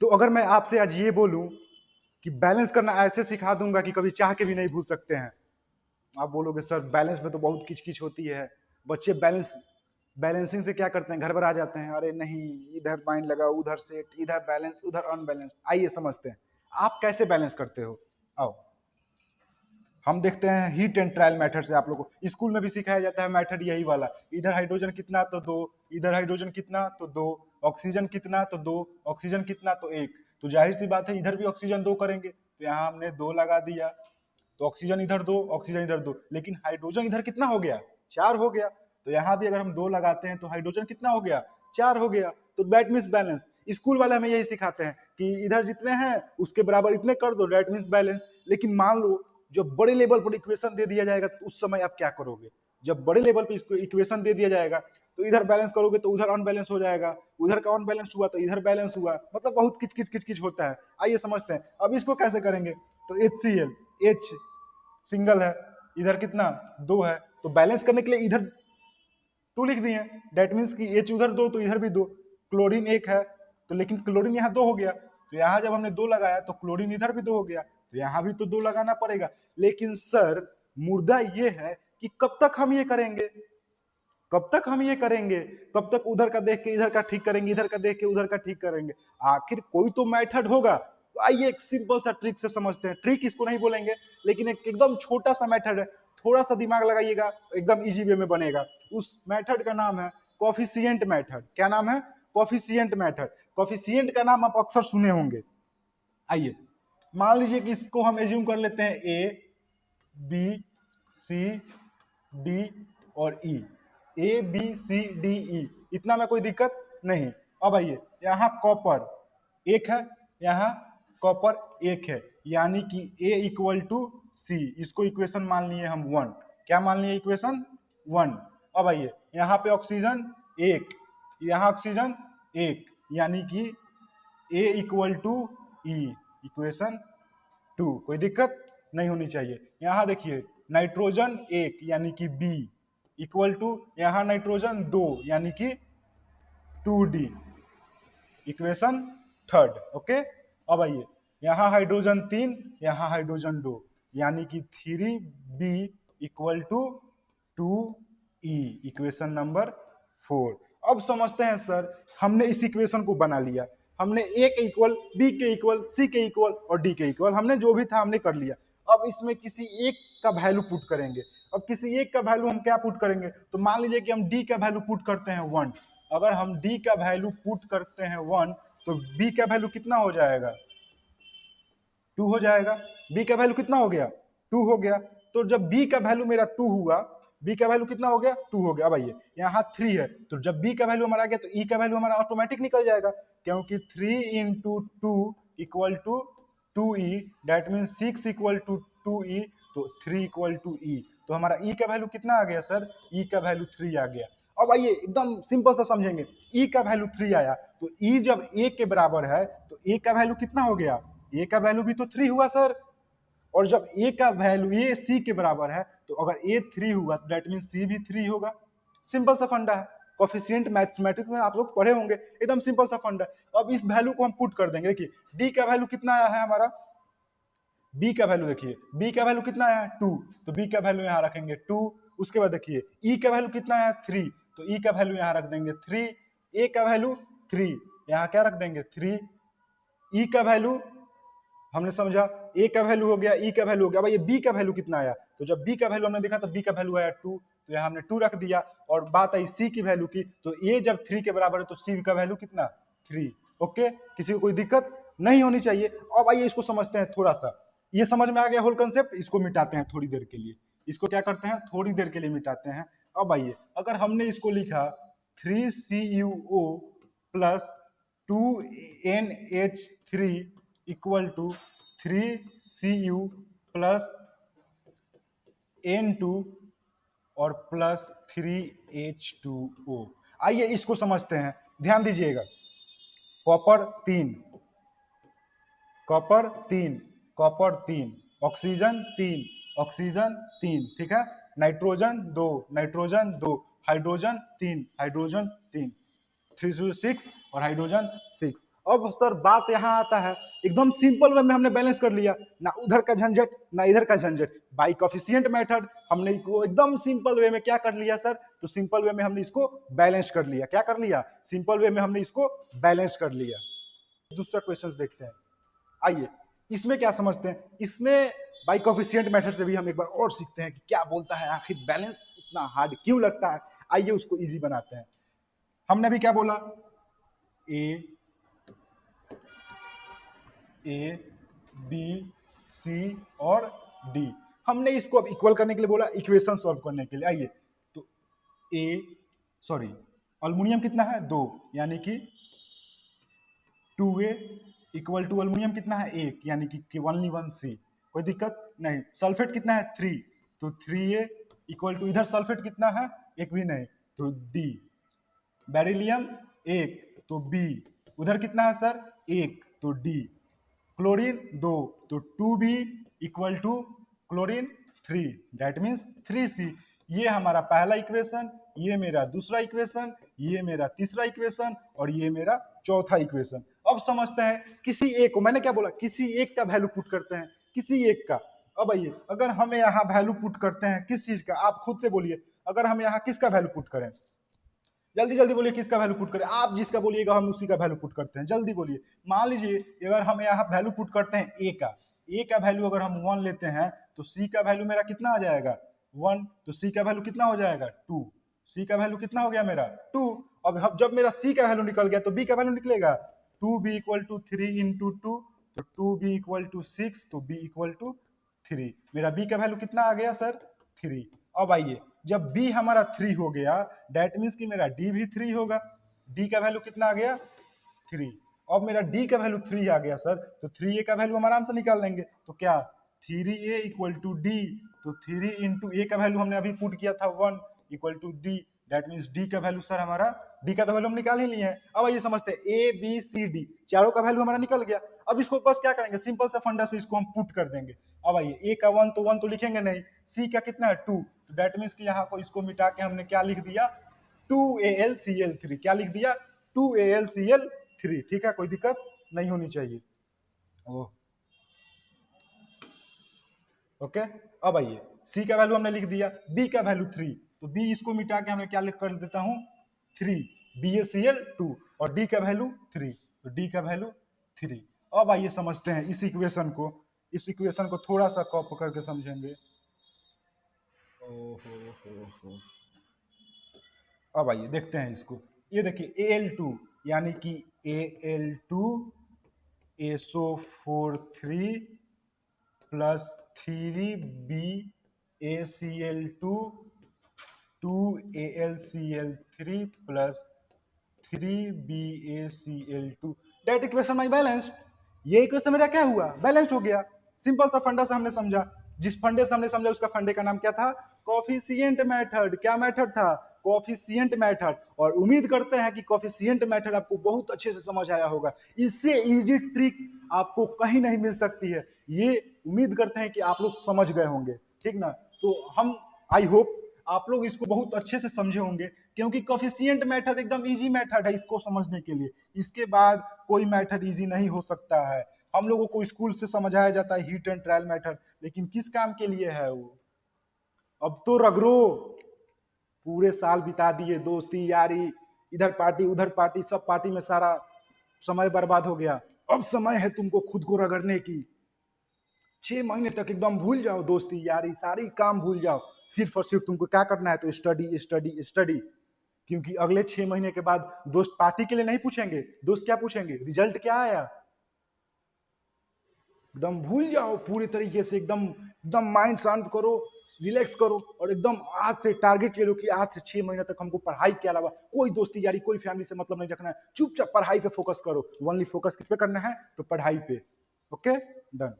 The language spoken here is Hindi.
तो अगर मैं आपसे आज ये बोलूं कि बैलेंस करना ऐसे सिखा दूंगा कि कभी चाह के भी नहीं भूल सकते हैं, आप बोलोगे सर बैलेंस में तो बहुत किचकिच होती है, बच्चे बैलेंसिंग से क्या करते हैं, घर पर आ जाते हैं, अरे नहीं इधर माइंड लगा, उधर सेट, इधर बैलेंस, उधर अनबैलेंस। आइए समझते हैं आप कैसे बैलेंस करते हो। आओ हम देखते हैं हीट एंड ट्रायल मेथड से। आप लोगों को स्कूल में भी सिखाया जाता है मेथड यही वाला, इधर हाइड्रोजन कितना तो दो, इधर हाइड्रोजन कितना तो दो, ऑक्सीजन कितना तो दो, ऑक्सीजन कितना तो एक। तो जाहिर सी बात है इधर भी ऑक्सीजन दो करेंगे, तो यहाँ हमने दो लगा दिया, तो ऑक्सीजन इधर दो, ऑक्सीजन इधर दो, लेकिन हाइड्रोजन इधर कितना हो गया, चार हो गया। तो यहाँ भी अगर हम दो लगाते हैं तो हाइड्रोजन कितना हो गया, चार हो गया। तो दैट मीन्स बैलेंस। स्कूल वाले हमें यही सिखाते हैं कि इधर जितने हैं उसके बराबर इतने कर दो, दैट मीन्स बैलेंस। लेकिन मान लो जब बड़े लेवल पर इक्वेशन दे दिया जाएगा तो उस समय आप क्या करोगे। जब बड़े लेवल पर इसको इक्वेशन दे दिया जाएगा तो इधर बैलेंस करोगे तो उधर अनबैलेंस हो जाएगा, उधर का अनबैलेंस हुआ तो इधर बैलेंस हुआ, मतलब बहुत किच किच किच किच होता है। आइए समझते हैं अब इसको कैसे करेंगे। तो HCl, H सिंगल है, इधर कितना दो है, तो बैलेंस करने के लिए इधर टू लिख दिए, डेट मीन्स कि H उधर दो तो इधर भी दो। क्लोरीन एक है तो लेकिन क्लोरीन यहाँ दो हो गया, तो यहाँ जब हमने दो लगाया तो क्लोरीन इधर भी दो हो गया, तो यहाँ भी तो दो लगाना पड़ेगा। लेकिन सर मुद्दा ये है कि कब तक हम ये करेंगे, कब तक हम ये करेंगे, कब तक उधर का देख के इधर का ठीक करेंगे, इधर का देख के उधर का ठीक करेंगे। आखिर कोई तो मेथड होगा। तो आइए एक सिंपल सा ट्रिक से समझते हैं, ट्रिक इसको नहीं बोलेंगे लेकिन एक एकदम छोटा सा मेथड है, थोड़ा सा दिमाग लगाइएगा एकदम इजी वे में बनेगा। उस मेथड का नाम है कॉफिशिएंट मेथड। क्या नाम है, कॉफिशिएंट मेथड। कॉफिशिएंट का नाम आप अक्सर सुने होंगे। आइए मान लीजिए कि इसको हम एज्यूम कर लेते हैं A B C D और E, ABCDE, इतना में कोई दिक्कत नहीं। अब आइए यहाँ कॉपर एक है, यहाँ कॉपर एक है, यानी कि A इक्वल टू C, इसको इक्वेशन मान लिए हम 1। क्या मान लिए इक्वेशन 1। अब आइए यहाँ पे ऑक्सीजन एक, यहाँ ऑक्सीजन एक, यानी कि A equal to E, equation 2, कोई दिक्कत नहीं होनी चाहिए। यहाँ देखिए नाइट्रोजन एक यानी कि B इक्वल टू, यहाँ नाइट्रोजन दो यानी कि 2D, इक्वेशन थर्ड। ओके अब आइए यहाँ हाइड्रोजन तीन, यहाँ हाइड्रोजन दो, यानी कि 3B equal to 2E, equation number 4। अब समझते हैं सर हमने इस इक्वेशन को बना लिया, हमने A के इक्वल, B के इक्वल, C के इक्वल और D के इक्वल, हमने जो भी था हमने कर लिया। अब इसमें किसी एक का वैल्यू पुट करेंगे। अब किसी एक का वैल्यू हम क्या पुट करेंगे, तो मान लीजिए कि हम D का वैल्यू पुट करते हैं 1। अगर हम D का वैल्यू पुट करते हैं 1 तो B का वैल्यू कितना हो जाएगा, 2 हो जाएगा। B का वैल्यू कितना हो गया, 2 हो गया। तो जब B का वैल्यू मेरा 2 हुआ, B का वैल्यू कितना हो गया, 2 हो गया। अब आइए यहाँ 3 है, तो जब B का वैल्यू हमारा आ गया तो E का वैल्यू हमारा ऑटोमेटिक निकल जाएगा, क्योंकि 3 into 2 equal to 2E, that mean 6 equal to 2E, तो 3 इक्वल टू E। तो हमारा E का वैल्यू कितना आ गया सर, E का वैल्यू 3 आ गया। अब आइए एकदम सिंपल सा समझेंगे, E का वैल्यू 3 आया तो E जब A के बराबर है तो A का वैल्यू कितना हो गया, A का वैल्यू भी तो 3 हुआ सर। और जब A का वैल्यू A C के बराबर है तो अगर A 3 हुआ तो दैट मीन C भी 3 होगा। सिंपल सा फंडा है, कोफिशिएंट मैथमेटिक्स में आप लोग पढ़े होंगे, एकदम सिंपल सा फंडा है। अब इस वैल्यू को हम पुट कर देंगे। देखिए D का वैल्यू कितना आया है हमारा, B का वैल्यू देखिए, B का वैल्यू कितना आया 2, तो B का वैल्यू यहाँ रखेंगे 2। उसके बाद देखिए E का वैल्यू कितना आया 3, तो E का वैल्यू यहाँ रख देंगे 3। A का वैल्यू 3, यहाँ क्या रख देंगे 3। E का वैल्यू हमने समझा, A का वैल्यू हो गया, E का वैल्यू हो गया। अब ये B का वैल्यू कितना आया, तो जब B का वैल्यू हमने देखा तो B का वैल्यू आया 2, तो यहाँ हमने 2 रख दिया। और बात आई C की वैल्यू की, तो A जब 3 के बराबर है तो C का वैल्यू कितना 3। ओके, किसी को कोई दिक्कत नहीं होनी चाहिए। अब आइए इसको समझते हैं थोड़ा सा, ये समझ में आ गया होल कंसेप्ट, इसको मिटाते हैं थोड़ी देर के लिए। इसको क्या करते हैं, थोड़ी देर के लिए मिटाते हैं। अब आइए अगर हमने इसको लिखा 3CuO plus 2NH3 equal to 3Cu plus N2 और प्लस 3H2O। आइए इसको समझते हैं, ध्यान दीजिएगा। Copper 3, copper 3, copper 3, oxygen 3, oxygen 3, ठीक है। नाइट्रोजन 2, नाइट्रोजन 2, हाइड्रोजन 3, हाइड्रोजन 3, 3 6 और हाइड्रोजन 6। अब सर बात यहाँ आता है, एकदम सिंपल वे में हमने बैलेंस कर लिया, ना उधर का झंझट ना इधर का झंझट, बाई कोफिशिएंट मेथड हमने इसको एकदम सिंपल वे में क्या कर लिया सर, तो सिंपल वे में हमने इसको बैलेंस कर लिया। क्या कर लिया? सिंपल वे में हमने इसको बैलेंस कर लिया। दूसरा क्वेश्चन देखते हैं, आइए इसमें क्या समझते हैं। इसमें बाई कोफिशिएंट मेथड से भी हम एक बार और सीखते हैं कि क्या बोलता है, आखिर बैलेंस इतना हार्ड क्यों लगता है। आइए उसको इजी बनाते हैं। हमने अभी क्या बोला, ए बी सी और डी, हमने इसको अब इक्वल करने के लिए बोला, इक्वेशन सॉल्व करने के लिए। आइए तो अल्युमिनियम कितना है 2, यानी कि 2A इक्वल टू अल्युमिनियम कितना है 1, यानी कि ओनली 1C, कोई दिक्कत नहीं। सल्फेट कितना है 3, तो 3A इक्वल टू, इधर सल्फेट कितना है एक भी नहीं, तो D। बेरिलियम 1, तो B, उधर कितना है सर 1, तो D। क्लोरीन 2, तो 2B equal to chlorine 3, that means 3C। ये हमारा पहला इक्वेशन, ये मेरा दूसरा इक्वेशन, ये मेरा तीसरा इक्वेशन और ये मेरा चौथा इक्वेशन। अब समझते हैं किसी एक को, मैंने क्या बोला, किसी एक का वैल्यू पुट करते हैं, किसी एक का। अब आइए, अगर हमें यहाँ वैल्यू पुट करते हैं किस चीज का, आप खुद से बोलिए, अगर हम यहाँ किसका वैल्यू पुट करें, जल्दी जल्दी बोलिए किसका वैल्यू पुट करें, आप जिसका बोलिएगा हम उसी का वैल्यू पुट करते हैं, जल्दी बोलिए। मान लीजिए अगर हम यहाँ वैल्यू पुट करते हैं ए का वैल्यू अगर हम 1 लेते हैं, तो सी का वैल्यू मेरा कितना आ जाएगा 1, तो सी का वैल्यू कितना हो जाएगा 2, सी का वैल्यू कितना हो गया मेरा 2। अब जब मेरा सी का वैल्यू निकल गया तो बी का वैल्यू निकलेगा 2b इक्वल टू 3 इंटू 2, तो 2b इक्वल टू 6, तो b इक्वल टू 3। मेरा b का वैल्यू कितना आ गया सर 3। अब आइए, जब b हमारा 3 हो गया, दैट मीन्स कि मेरा d भी 3 होगा। d का वैल्यू कितना आ गया 3। अब मेरा d का वैल्यू 3 आ गया सर, तो 3a का वैल्यू हम आराम से निकाल लेंगे, तो क्या 3a इक्वल टू d, तो 3 इंटू a का वैल्यू हमने अभी पुट किया था 1 equal to d, that means d का वैल्यू सर हमारा, d का तो वैल्यू हम निकाल ही लिए हैं। अब आइए समझते हैं, a b c d चारों का वैल्यू हमारा निकल गया। अब इसको बस क्या करेंगे, सिंपल सा फंडा से इसको हम पुट कर देंगे। अब आइए, a का 1 तो लिखेंगे नहीं, c का कितना है 2, तो दैट मीन्स कि यहाँ को इसको मिटा के हमने क्या लिख दिया 2AlCl3, क्या लिख दिया 2AlCl3। ठीक है, कोई दिक्कत नहीं होनी चाहिए। Oh okay. अब आइए, सी का वैल्यू हमने लिख दिया, बी का वैल्यू 3, तो बी इसको मिटा के हमने क्या लिख कर देता हूं 3, BaCl2, और डी का वैल्यू 3, तो डी का वैल्यू 3। अब आइए समझते हैं इस इक्वेशन को थोड़ा सा कॉपी करके समझेंगे। ओहो। अब आइए देखते हैं इसको, ये देखिए Al2 यानी कि Al2 SO43 plus 3BaCl2 2AlCl3 plus 3BaCl2, that equation my balanced. ये इक्वेशन मेरा क्या हुआ, बैलेंस्ड हो गया। सिंपल सा फंडा से हमने समझा, जिस फंडे से हमने समझा उसका फंडे का नाम क्या था, कोफिशिएंट मेथड। क्या मेथड था, कोफिशिएंट मेथड। और उम्मीद करते हैं कि कोफिशिएंट मेथड आपको बहुत अच्छे से समझ आया होगा। इससे इजी ट्रिक आपको कहीं नहीं मिल सकती है, ये उम्मीद करते हैं कि आप लोग समझ गए होंगे, ठीक ना। तो हम आई होप आप लोग इसको बहुत अच्छे से समझे होंगे, क्योंकि कोफिशिएंट मेथड एकदम इजी मेथड है इसको समझने के लिए। इसके बाद कोई मेथड इजी नहीं हो सकता है। हम लोगों को स्कूल से समझाया जाता है हीट एंड ट्रायल मेथड, लेकिन किस काम के लिए है वो। अब तो रगड़ो, पूरे साल बिता दिए दोस्ती यारी, इधर पार्टी उधर पार्टी, सब पार्टी में सारा समय बर्बाद हो गया। अब समय है तुमको खुद को रगड़ने की। 6 महीने तक एकदम भूल जाओ दोस्ती यारी, सारी काम भूल जाओ। सिर्फ और सिर्फ तुमको क्या करना है, तो स्टडी स्टडी स्टडी। क्योंकि अगले 6 महीने के बाद दोस्त पार्टी के लिए नहीं पूछेंगे, दोस्त क्या पूछेंगे, रिजल्ट क्या आया। एकदम भूल जाओ पूरी तरीके से, एकदम एकदम माइंड शांत करो, रिलैक्स करो, और एकदम आज से टारगेट ले लो कि आज से 6 महीने तक हमको पढ़ाई के अलावा कोई दोस्ती यारी कोई फैमिली से मतलब नहीं रखना है। चुपचाप पढ़ाई पे फोकस करो, ओनली फोकस किस पे करना है, तो पढ़ाई पे। Okay done.